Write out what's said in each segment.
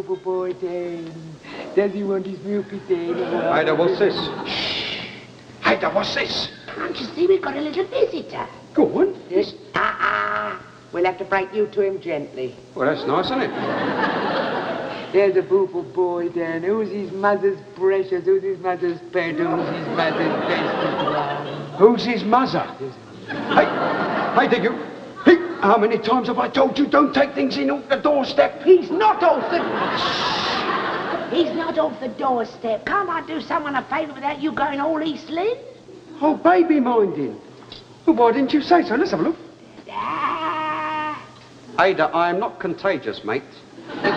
boo-boo boy then? Does he want his milky then? Ada, what's this? Shh! Ada, what's this? Can't you see we've got a little visitor? Go on. Yes. We'll have to break you to him gently. Well, that's nice, isn't it? There's a boo-boo boy then. Who's his mother's precious? Who's his mother's pet? Who's his mother's bestest one? Who's his mother? Hey, did you? Hey, how many times have I told you don't take things in off the doorstep? He's not off the... He's not off the doorstep. Can't I do someone a favour without you going all East Lynn? Oh, baby minding. Well, why didn't you say so? Let's have a look. Ada, I am not contagious, mate. You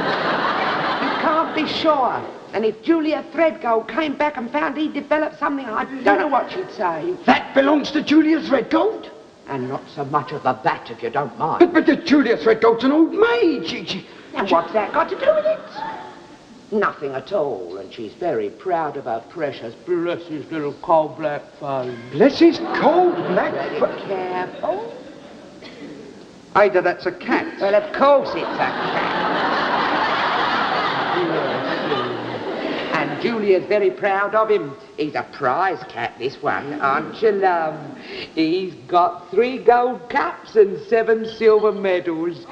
can't be sure. And if Julia Threadgold came back and found he'd developed something, I don't know what she'd say. That belongs to Julia Threadgold? And not so much of the that, if you don't mind. But Julia Threadgold's an old maid. And what's that got to do with it? Nothing at all, and she's very proud of her precious, bless his little coal black face. Bless his coal black face? Very careful. Ada, that's a cat. Well, of course it's a cat. And Julia's very proud of him. He's a prize cat, this one, aren't you, love? He's got 3 gold cups and 7 silver medals.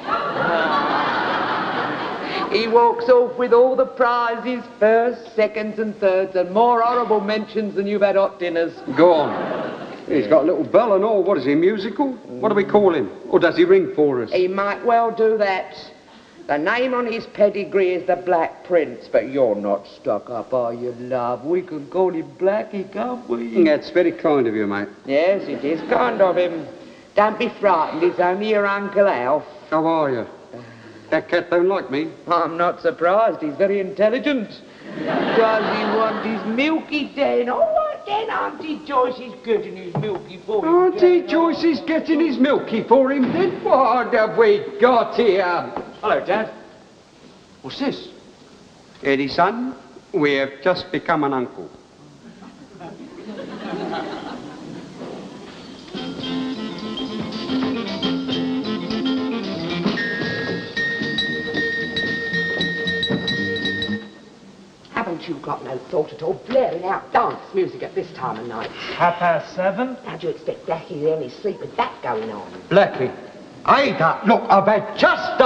He walks off with all the prizes, first, seconds and thirds, and more honourable mentions than you've had hot dinners. Go on. He's got a little bell and all. What is he, musical? What do we call him? Or does he ring for us? He might well do that. The name on his pedigree is the Black Prince, but you're not stuck up, are you, love? We can call him Blackie, can't we? That's very kind of you, mate. Yes, it is kind of him. Don't be frightened, it's only your Uncle Alf. How are you? That cat don't like me. I'm not surprised, he's very intelligent. Does he want his milky den? All right then, Auntie Joyce is getting his milky for him. Auntie Joyce is getting his milky for him then? What have we got here? Hello, Dad. What's this? Eddie, son, we have just become an uncle. Haven't you got no thought at all blaring out dance music at this time of night? 7:30? How do you expect Blackie to only sleep with that going on? Blackie. Ada, look, I've had just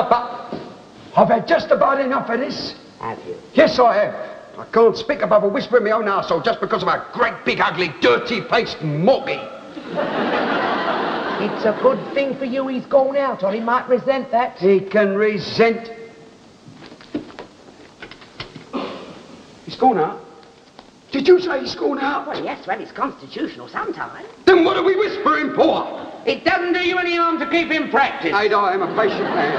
about enough of this. Have you? Yes, I have. I can't speak above a whisper in my own arsehole just because of a great big ugly dirty-faced moggy. It's a good thing for you he's gone out, or he might resent that. He can resent. He's gone out? Did you say he's gone out? Well, yes, well, it's constitutional sometime. Then what are we whispering for? It doesn't do you any harm to keep in practice. Ada, I am a patient man.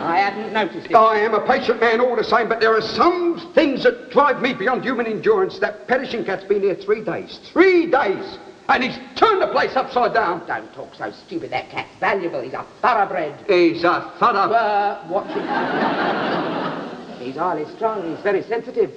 I hadn't noticed it. I am a patient man all the same, but there are some things that drive me beyond human endurance. That perishing cat's been here 3 days. 3 days! And he's turned the place upside down. Don't talk so stupid. That cat's valuable. He's a thoroughbred. He's a thorough... Watch him. He's highly strung. He's very sensitive.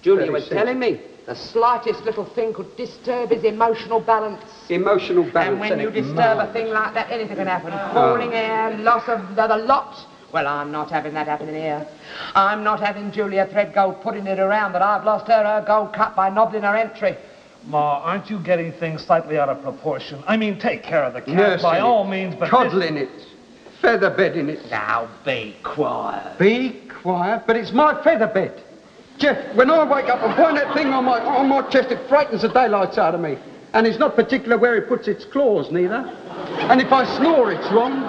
Julia was telling me the slightest little thing could disturb his emotional balance. Emotional balance. And when you disturb a thing like that, anything can happen. Falling air, loss of the lot. Well, I'm not having that happening here. I'm not having Julia Threadgold putting it around that I've lost her gold cup by nobbling her entry. Ma, aren't you getting things slightly out of proportion? I mean, take care of the cat Nursing by it, all means, but coddling it, feather bedding it. Now, be quiet. Be quiet? But it's my feather bed. Jeff, when I wake up and find that thing on my chest, it frightens the daylights out of me. And it's not particular where it puts its claws, neither. And if I snore, it's wrong.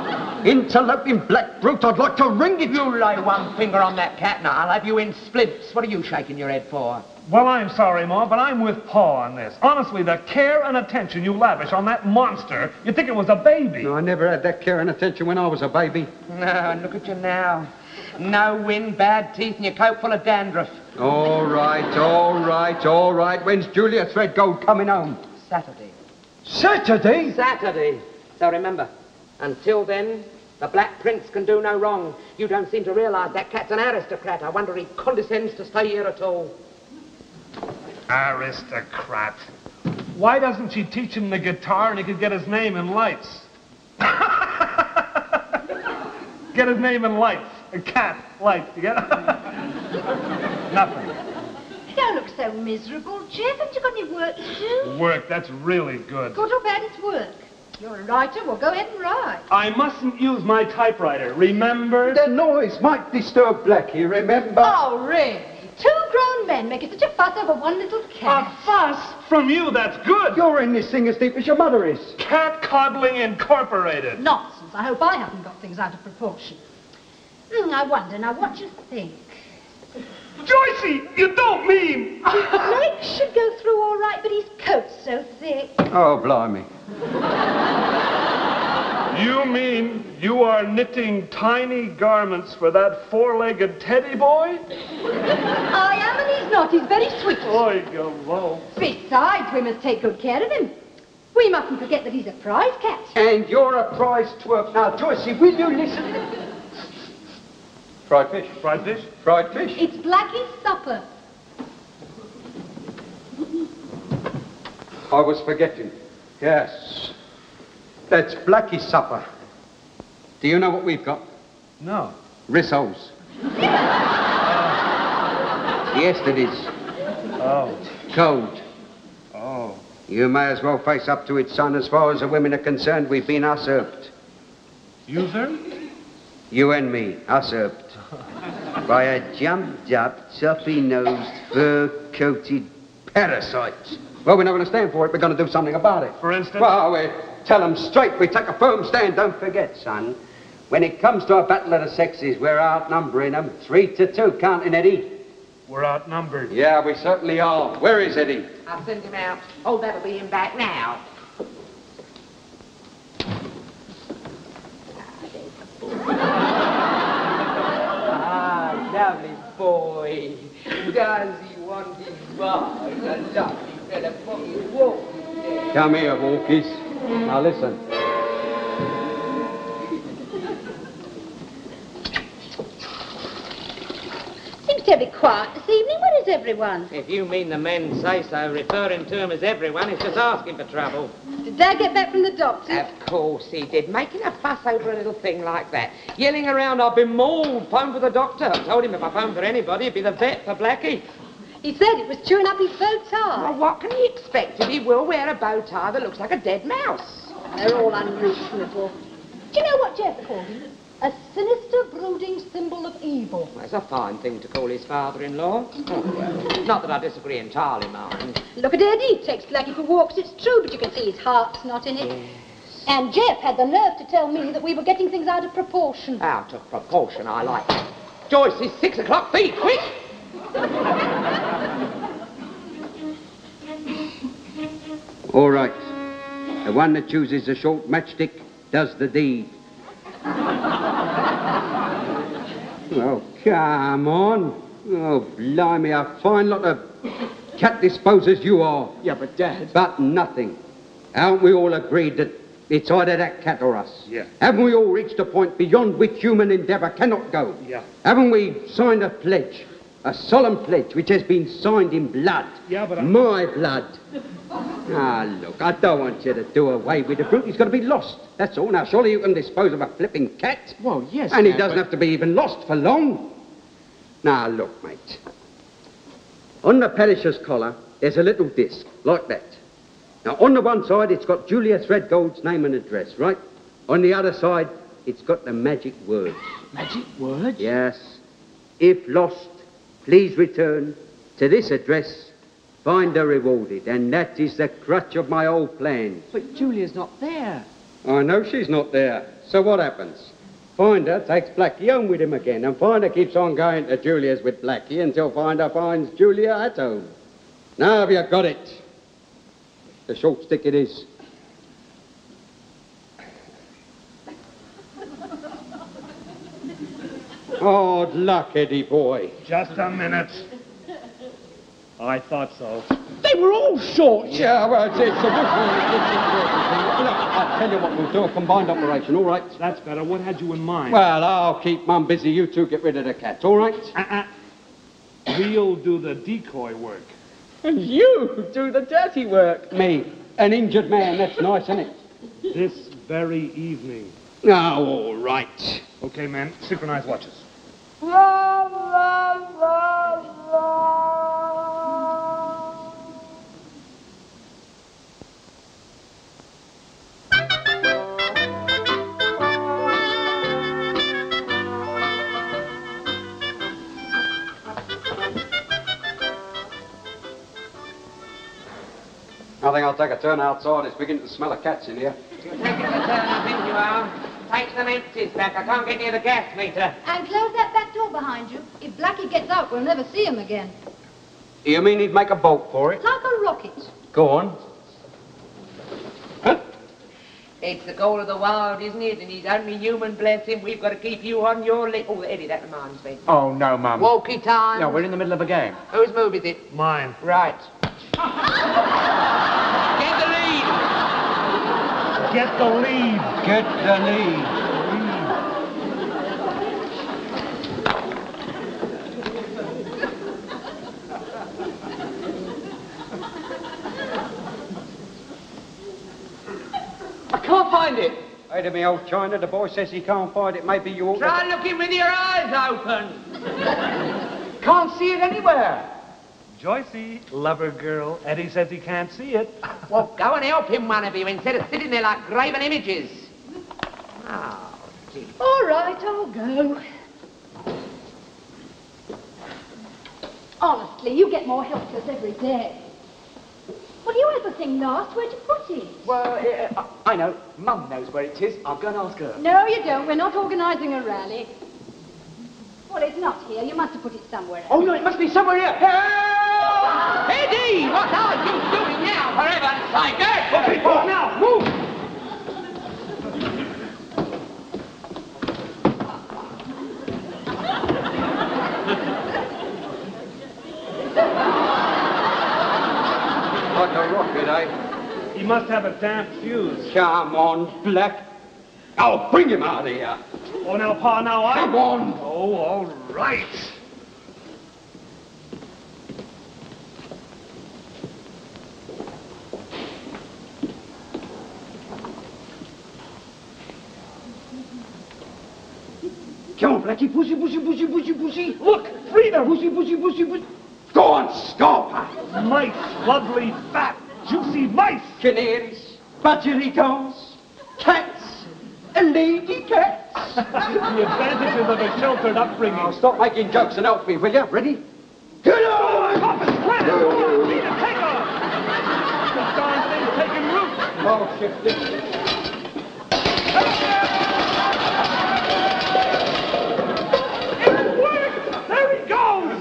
Interloping black brute, I'd like to wring it. You lay one finger on that cat and I'll have you in splints. What are you shaking your head for? Well, I'm sorry, Ma, but I'm with Pa on this. Honestly, the care and attention you lavish on that monster, you'd think it was a baby. No, I never had that care and attention when I was a baby. No, and look at you now. No wind, bad teeth, and your coat full of dandruff. All right. When's Julia Threadgold coming home? Saturday. Saturday? Saturday. So remember, until then, the Black Prince can do no wrong. You don't seem to realise that cat's an aristocrat. I wonder he condescends to stay here at all. Aristocrat. Why doesn't she teach him the guitar and he could get his name in lights? Get his name in lights. A cat, lights, you get it? Nothing. You don't look so miserable, Jeff. Haven't you got any work to do? Work, that's really good. Good or bad, it's work. You're a writer, well, go ahead and write. I mustn't use my typewriter, remember? The noise might disturb Blackie, remember? Oh, really? Two grown men making such a fuss over one little A cat. fuss? From you, that's good. You're in this thing as deep as your mother is. Cat Coddling Incorporated. Nonsense. I hope I haven't got things out of proportion. I wonder, now, what do you think? Joycey, you don't mean... Legs should go through all right, but his coat's so thick. Oh, blimey. You mean you are knitting tiny garments for that four-legged teddy boy? I am, and he's not. He's very sweet. Oi, you low. Besides, we must take good care of him. We mustn't forget that he's a prize cat. And you're a prize twerp. Now, Joycey, will you listen? Fried fish. Fried fish? Fried fish. It's Blackie's supper. I was forgetting. Yes. That's Blackie's supper. Do you know what we've got? No. Rissoles. Yes, it is. Oh. Cold. Oh. You may as well face up to it, son. As far as the women are concerned, we've been usurped. Usurped? You and me, usurped. By a jumped-up, toffee-nosed, fur-coated parasite. Well, we're not going to stand for it. We're going to do something about it. For instance? Well, we tell them straight. We take a firm stand. Don't forget, son. When it comes to a battle of the sexes, we're outnumbering them 3-2, counting Eddie. We're outnumbered. Yeah, we certainly are. Where is Eddie? I'll send him out. Oh, that'll be him back now. Lovely boy. Does he want his wife? A lovely fella for his walk. Come here, Walkies. Now listen. Seems terribly quiet this evening. Where is everyone? If you mean the men say so, referring to him as everyone is just asking for trouble. Did Dad get back from the doctor? Of course he did. Making a fuss over a little thing like that. Yelling around, I've been mauled. Phone for the doctor. I told him if I phoned for anybody, it'd be the vet for Blackie. He said it was chewing up his bow tie. Well, what can he expect if he will wear a bow tie that looks like a dead mouse? They're all unreasonable. Do you know what Jeff called him? A sinister, brooding symbol of evil. That's a fine thing to call his father-in-law. Oh, well, not that I disagree entirely, mind. Look at Eddie. Takes Blackie for walks, it's true, but you can see his heart's not in it. Yes. And Jeff had the nerve to tell me that we were getting things out of proportion. Out of proportion, I like it. Joyce, it's 6 o'clock. Feed, quick! All right. The one that chooses the short matchstick does the deed. Oh, come on. Oh, blimey, a fine lot of cat disposers you are. Yeah, but Dad... But nothing. Haven't we all agreed that it's either that cat or us? Yeah. Haven't we all reached a point beyond which human endeavour cannot go? Yeah. Haven't we signed a pledge? A solemn pledge which has been signed in blood. Yeah, but My blood. Ah, look, I don't want you to do away with the brute. He's got to be lost. That's all. Now, surely you can dispose of a flipping cat. Well, yes, And he Dad, doesn't have to be even lost for long. Now, look, mate. On the Perisher's collar, there's a little disc, like that. Now, on the one side, it's got Julia Threadgold's name and address, right? On the other side, it's got the magic words. Magic words? Yes. If lost, please return to this address, find her rewarded. And that is the crutch of my old plan. But Julia's not there. I know she's not there. So what happens? Finder takes Blackie home with him again, and Finder keeps on going to Julia's with Blackie until Finder finds Julia at home. Now have you got it? The short stick it is. Oh, luck, Eddie boy. Just a minute. I thought so. They were all short. Yeah, well, it's a good one. Look, I'll tell you what we'll do, a combined operation, all right? That's better. What had you in mind? Well, I'll keep Mum busy. You two get rid of the cat, all right? We'll do the decoy work. And you do the dirty work. Me, an injured man. That's nice, isn't it? This very evening. Oh, all right. Okay, men. Synchronize watches. I think I'll take a turn outside. It's beginning to smell of cats in here. You're taking a turn, I think you are. Take them empties back. I can't get near the gas meter. And close that back door behind you. If Blackie gets out, we'll never see him again. You mean he'd make a bolt for it? Like a rocket. Go on. Huh? It's the goal of the wild, isn't it? And he's only human, bless him. We've got to keep you on your leg. Oh, Eddie, that reminds me. Oh, no, Mum. Walkie time. No, we're in the middle of a game. Whose move is it? Mine. Right. Get the lead. Get the lead. Get the lead. I can't find it. Hey to me, old China, the boy says he can't find it. Maybe you ought to... Try looking with your eyes open. Can't see it anywhere. Joycey, lover girl. Eddie says he can't see it. Well, go and help him, one of you, instead of sitting there like graven images. Oh, dear. All right, I'll go. Honestly, you get more helpless every day. What do you ever think last? Where'd you put it? Well, I know. Mum knows where it is. I'll go and ask her. No, you don't. We're not organising a rally. Well, it's not here. You must have put it somewhere else. Oh, no, it must be somewhere here. Help! Eddie, what are you doing now, for heaven's sake? Okay, move now. Move. Like a rocket, eh? He must have a damp fuse. Come on, Black. I'll bring him out of here. Oh, now, Pa, now I... Come on. Oh, all right. Come on, Blackie. Pussy, pussy, pussy, pussy, pussy. Look, freedom. Pussy, pussy, pussy, pussy. Go on, stop her. Mice, lovely, fat, juicy mice. Canaries, budgericos, cats, and lady cats. The advantages of a sheltered upbringing. Now, stop making jokes and help me, will you? Ready? Get on! Pop it, spread it. Come on, lead it, take off. The darn thing's taking root. Oh, shift it. It worked. There he goes.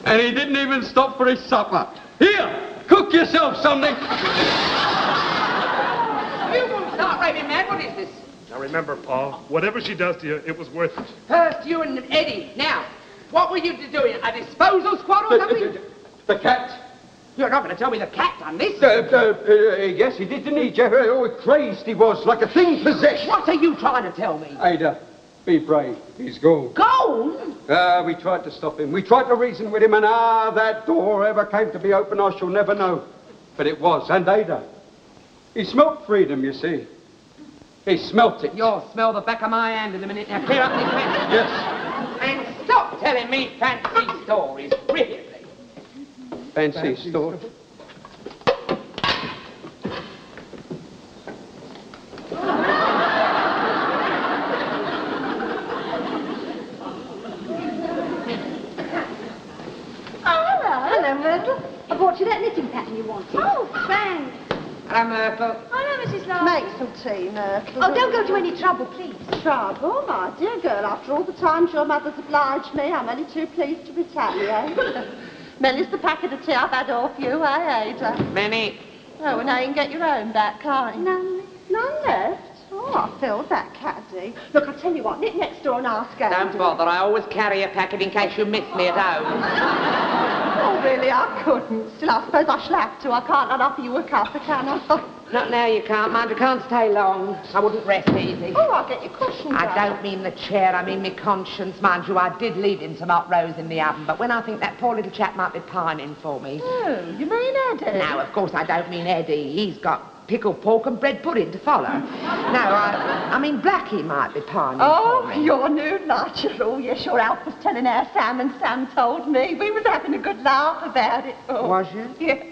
And he didn't even stop for his supper. Here, cook yourself something. You won't start raving mad. What is this? Now remember, Paul, whatever she does to you, it was worth it. First, you and Eddie. Now, what were you doing? A disposal squad or something? The cat. You're not going to tell me the cat done this? Yes, he did, didn't he, Jeff? Oh, crazed he was, like a thing possessed. What are you trying to tell me? Ada, be brave. He's gone. Gone? We tried to stop him. We tried to reason with him, and that door ever came to be open, I shall never know. But it was, and Ada. He smelt freedom, you see. He smelt it. You'll smell the back of my hand in a minute. Now clear up this mess. Yes. And stop telling me fancy stories, really. Fancy story. Hello, Myrtle. I bought you that knitting pattern you wanted. Oh, thanks. Hello, Myrtle. Hello, Mrs. Larkins. Make some tea, Myrtle. Oh, don't go to any trouble, please. Trouble, my dear girl. After all the times your mother's obliged me, I'm only too pleased to retaliate. Millie's the packet of tea I've had off you, eh, Ada? Many. Oh, and now you can get your own back, can't you? None left? Oh, I filled that caddy. Look, I'll tell you what, nip next door and ask her. Don't bother. I always carry a packet in case you miss me at home. Oh, really, I couldn't. Still, I suppose I shall have to. I can't not offer you a cup, can I? Not now, you can't, mind. You can't stay long. I wouldn't rest easy. Oh, I'll get your cushions I out. don't mean the chair, I mean my conscience. Mind you, I did leave in some hot roast in the oven, but when I think that poor little chap might be pining for me... Oh, you mean Eddie? No, of course I don't mean Eddie. He's got pickled pork and bread pudding to follow. No, I mean, Blackie might be pining Oh, for me. your new lodger. Oh, yes, your Alf was telling our Sam, and Sam told me. We was having a good laugh about it. Oh. Was you? Yeah.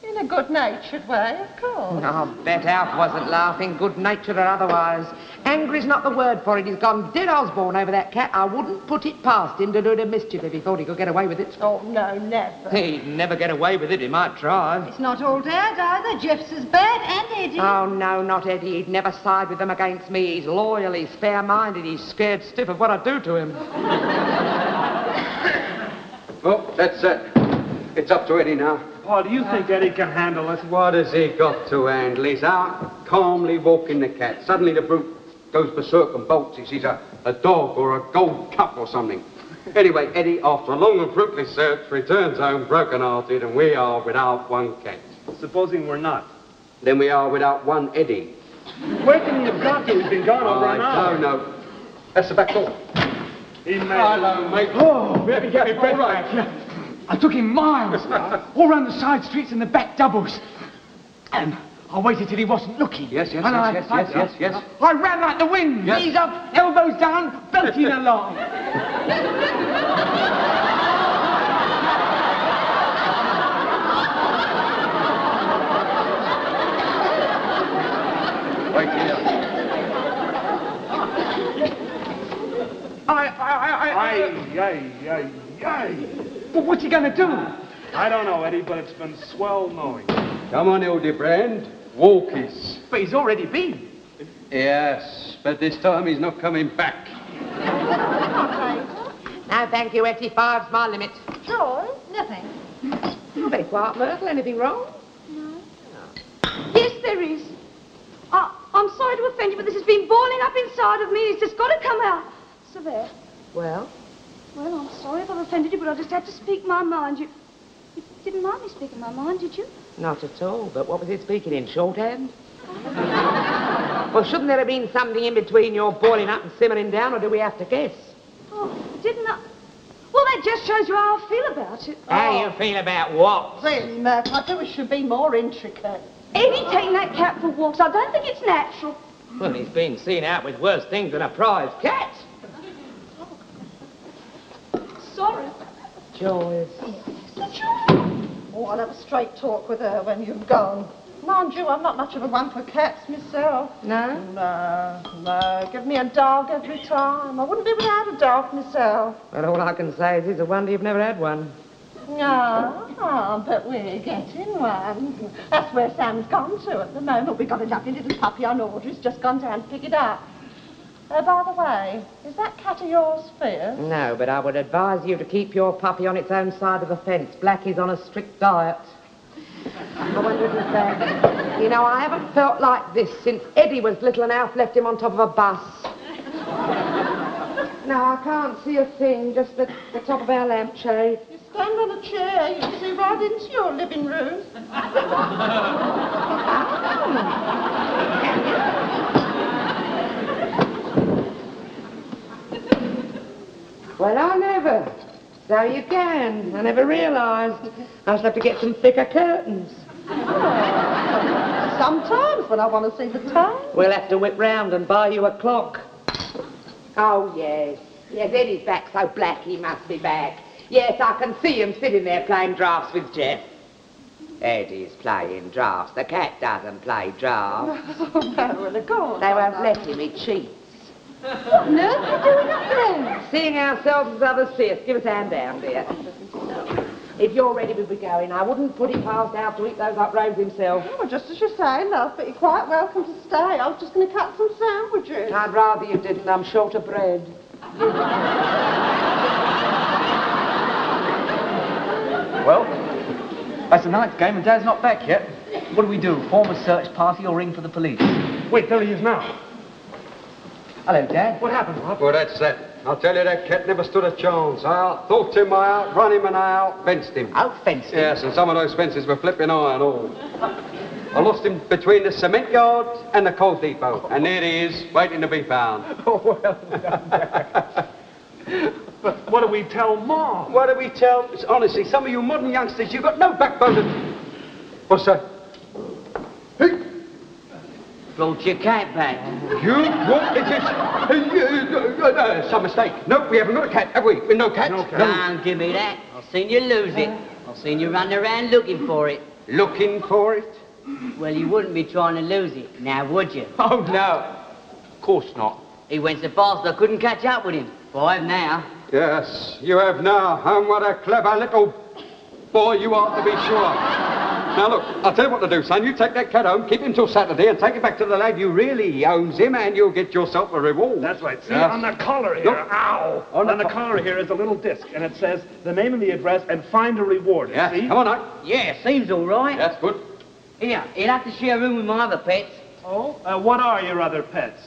In a good-natured way, of course. I'll bet Alf wasn't laughing, good-natured or otherwise. Angry's not the word for it. He's gone dead Osborne over that cat. I wouldn't put it past him to do the mischief if he thought he could get away with it. Oh, no, never. He'd never get away with it. He might try. It's not all Dad either. Jeff's as bad, and Eddie. Oh, no, not Eddie. He'd never side with them against me. He's loyal, he's fair-minded, he's scared stiff of what I do to him. Well, that's it. It's up to Eddie now. Pa, do you think Eddie can handle it? What has he got to handle? He's out calmly walking the cat. Suddenly the brute goes berserk and bolts. He sees a dog or a gold cup or something. Anyway, Eddie, after a long and fruitless search, returns home broken-hearted, and we are without one cat. Supposing we're not. Then we are without one Eddie. Where can he have got to? He's been gone over an hour. I don't know. That's the back door. He may... Hello, mate. Oh, let me get my breath back. Yeah. I took him miles, all round the side streets and the back doubles. And I waited till he wasn't looking. Yes. I ran like the wind, Yes. knees up, elbows down, belting along. Wait here. Aye. But what's he gonna do? I don't know, Eddie, but it's been swell knowing. Come on, Hildebrand. Walkies. But he's already been. Yes, but this time he's not coming back. No, thank you, Etty. Five's my limit. Joy? Nothing. You're very quiet, Myrtle. Anything wrong? Yes, there is. I'm sorry to offend you, but this has been boiling up inside of me. It's just got to come out. So there. Well? Well, I'm sorry if I've offended you, but I just had to speak my mind. You didn't mind me speaking my mind, did you? Not at all. But what was it speaking in? Shorthand? Well, shouldn't there have been something in between your boiling up and simmering down, or do we have to guess? Oh, didn't I? Well, that just shows you how I feel about it. How you feel about what? Really, Mert, I think it should be more intricate. Eddie taking that cat for walks, I don't think it's natural. Well, he's been seen out with worse things than a prize cat. Sorry. Joyous. Oh, I'll have a straight talk with her when you've gone. Mind you, I'm not much of a one for cats myself. No? No. Give me a dog every time. I wouldn't be without a dog myself. Well, all I can say is it's a wonder you've never had one. But we're getting one. That's where Sam's gone to at the moment. We've got a lovely little puppy on order. He's just gone down to pick it up. By the way, is that cat of yours fierce? No, but I would advise you to keep your puppy on its own side of the fence. Blackie's on a strict diet. I wonder if he's back. You know, I haven't felt like this since Eddie was little and Alf left him on top of a bus. No, I can't see a thing, just the top of our lampshade. You stand on a chair, you can see right into your living room. Well, I never. So you can. I never realised. I shall have to get some thicker curtains. Sometimes when I want to see the time. We'll have to whip round and buy you a clock. Oh, yes. Yes, Eddie's back, so Blackie must be back. Yes, I can see him sitting there playing drafts with Jeff. Eddie's playing drafts. The cat doesn't play drafts. Oh, no, well, of course. They won't let him. He cheats. What on earth are you doing up there? Seeing ourselves as others see us. Give us a hand down, dear. If you're ready, we'll be going. I wouldn't put it past Alf to eat those up roads himself. Oh, well, just as you say, love, but you're quite welcome to stay. I was just going to cut some sandwiches. I'd rather you didn't. I'm short of bread. Well, that's the ninth game and Dad's not back yet. What do we do? Form a search party or ring for the police? Wait, there he is now. Hello, Dad. What happened, Bob? Well, that's it. I'll tell you, that cat never stood a chance. I out-thought him, I outrun him, and I out-fenced him. Out-fenced him? Yes, and some of those fences were flipping iron all. I lost him between the cement yard and the coal depot, and there he is, waiting to be found. Oh, well done, Dad. But what do we tell Mom? What do we tell? Honestly, some of you modern youngsters, you've got no backbone. What's that? Hey, Brought your cat back. You? What is this? Some mistake. No, we haven't got a cat, have we? No cat? No cat. Don't give me that. I've seen you lose it. I've seen you run around looking for it. Looking for it? Well, you wouldn't be trying to lose it, now would you? Oh, no. Of course not. He went so fast I couldn't catch up with him. But I have now. Yes, you have now. And what a clever little boy you are, to be sure. Now, look, I'll tell you what to do, son. You take that cat home, keep him till Saturday, and take it back to the lad who really owns him, and you'll get yourself a reward. That's right. See, Yes. on the collar here, Look. ow! On the collar here is a little disc, and it says the name and the address, and find a reward. Yeah, See? come on, now. Yeah, seems all right. That's good. Here, he'll have to share a room with my other pets. Oh? What are your other pets?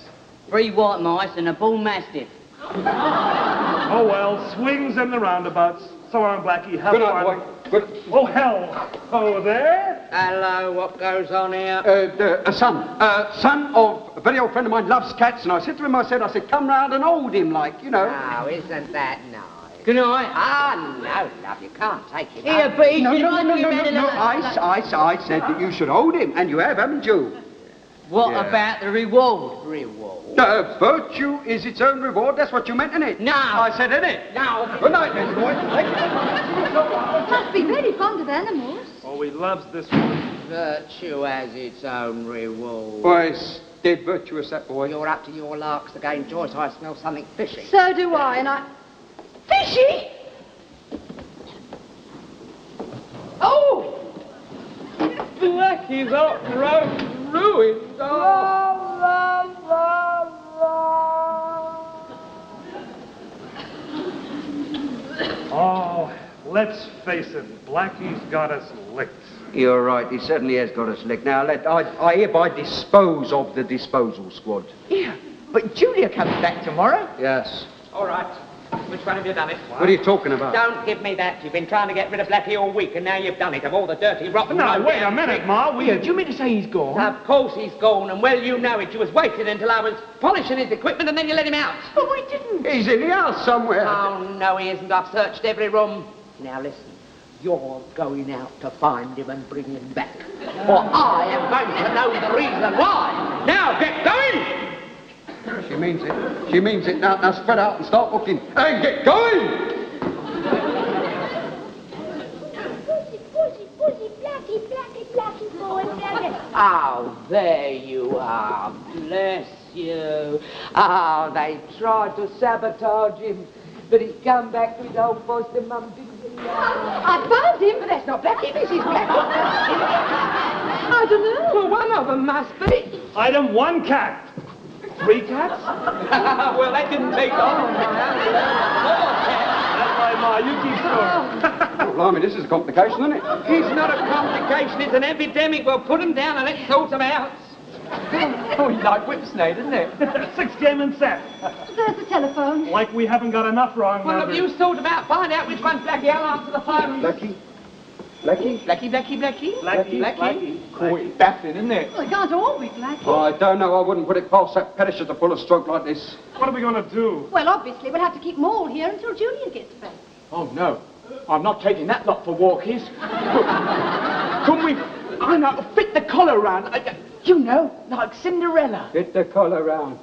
3 white mice and a bull mastiff. Oh, well, swings and the roundabouts. So long, Blackie. Have Good night, fun. boy. Good. Oh, hell. Oh, there? Hello, what goes on here? A son of a very old friend of mine loves cats, and I said to him, I said, come round and hold him, like, you know. Oh, isn't that nice? Good night. Ah, no, love, you can't take him. Here, but he's No, just no, like no, you no, read no, it like- I said that you should hold him, and you have, haven't you? What Yeah. about the reward? Virtue is its own reward, that's what you meant, innit? No. I said, innit? No. Good night, then, boy. Must be very fond of animals. Oh, he loves this one. Virtue has its own reward. Boy, it's dead virtuous, that boy. You're up to your larks again, Joyce. I smell something fishy. So do I, and I... Fishy? Oh! Blackie's up ruined. Oh, let's face it, Blackie's got us licked. You're right, he certainly has got us licked. Now, I hereby dispose of the disposal squad. Yeah, but Julia comes back tomorrow. Yes. All right. Which one have you done it? What are you talking about? Don't give me that. You've been trying to get rid of Blackie all week, and now you've done it. Of all the dirty, rotten... Now, road wait a down minute, street. Ma. Yeah, do you mean to say he's gone? Of course he's gone, and well, you know it. You was waiting until I was polishing his equipment, and then you let him out. But we didn't. He's in the house somewhere. Oh, no, he isn't. I've searched every room. Now, listen. You're going out to find him and bring him back. Or I am going to know the reason why. Now, get going! She means it. She means it. Now spread out and start looking. And get going! Pussy, Blackie, boy, Blackie. Oh, there you are. Bless you. Oh, they tried to sabotage him, but he's come back to his old foster mum. I found him, but that's not Blackie. This is Blackie. I don't know. Well, one of them must be. Item 1 cat. 3 cats? Well, that didn't take long. That's right, Ma. You keep score. Oh, blimey, this is a complication, isn't it? It's not a complication, it's an epidemic. We'll put him down and let's sort him out. Oh, he's like Whipsnade, isn't it? 6 game and set. There's the telephone. Like we haven't got enough wrong Well, have numbers. you thought about find out which one's Blackie? I'll answer the phone. Blackie? Blackie. Blackie. Oh, it's baffling, isn't it? Well, it can't all be Blackie. Oh, I don't know. I wouldn't put it past that perisher to pull a stroke like this. What are we going to do? Well, obviously, we'll have to keep them all here until Julia gets back. Oh, no. I'm not taking that lot for walkies. Couldn't we, I know, fit the collar round? You know, like Cinderella. Get the collar round.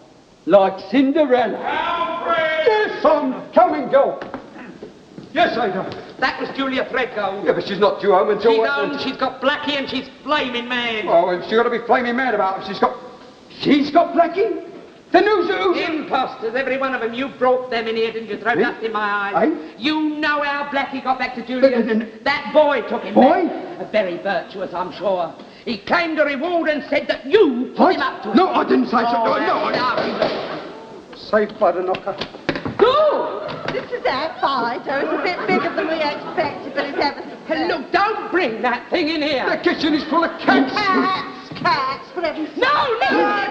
Like Cinderella. Alfred! Yes, I'm coming, Joe. Yes, I know. That was Julia Threadgold. Yeah, but she's not due home until... She's home, she's got Blackie, and she's flaming mad. Oh, and she's got to be flaming mad about it. She's got Blackie? Then who's... Imposters, every one of them. You brought them in here, didn't you? Throw dust in my eyes. Aye? You know how Blackie got back to Julia. That boy took him Boy? back. Very virtuous, I'm sure. He claimed a reward and said that you put him up to it. No, I didn't say so. Oh, No, Safe by the knocker. This is that fight. Oh, it's a bit bigger than we expected, but it's ever so And look, don't bring that thing in here. The kitchen is full of cats. Cats, for heaven's sake. No, no!